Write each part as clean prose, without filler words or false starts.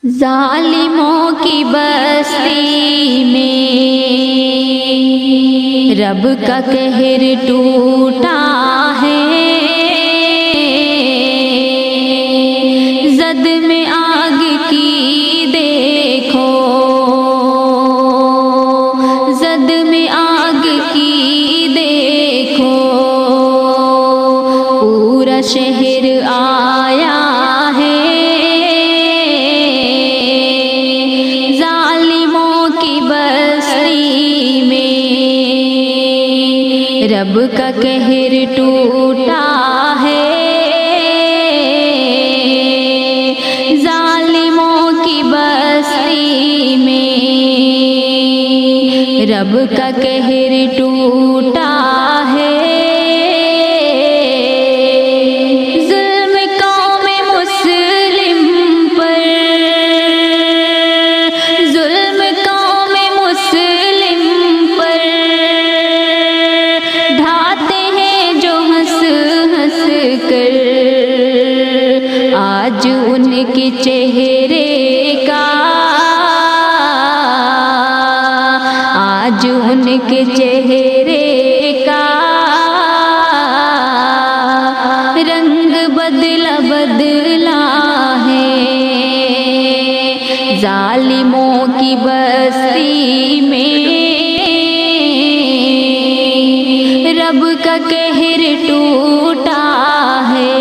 ظالموں کی بستی میں رب کا قہر ٹوٹا ہے، زد میں آگ کی دیکھو، زد میں آگ کی دیکھو، پورا شہر آیا ہے، ظالموں کی بستی میں رب کا قہر ٹوٹا ہے، ظالموں کی بستی میں رب کا قہر ٹوٹا ہے، ظلم قوم مسلم پر، ظلم قوم مسلم پر ڈھاتے ہیں جو ہنس ہنس کر، آج ان کے چہرے کا، آج ان کے چہرے کا رنگ بدلا بدلا ہے، ظالموں کی بستی میں رب کا قہر ٹوٹا ہے،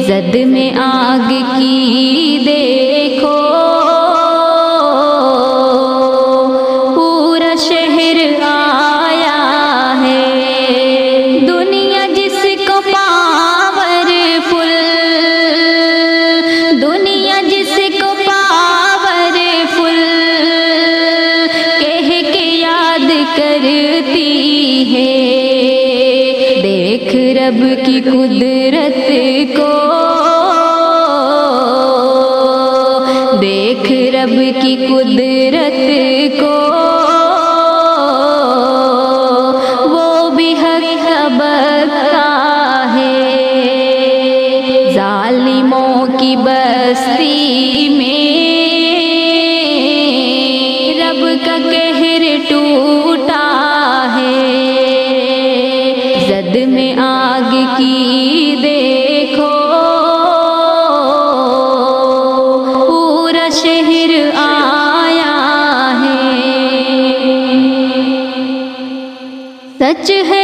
زد میں آگ کی دیکھو، پورا شہر آیا ہے، دنیا جس کو پاورفل، دنیا جس کو پاورفل کہہ کے یاد کرتی ہے، دیکھ رب کی قدرت کو، دیکھ رب کی قدرت کو، وہ بھی حق بکتا ہے، ظالموں کی بستی میں رب کا قہر ٹوٹا ہے، زد میں آگ کی دیکھو، پورا شہر آیا ہے، سچ ہے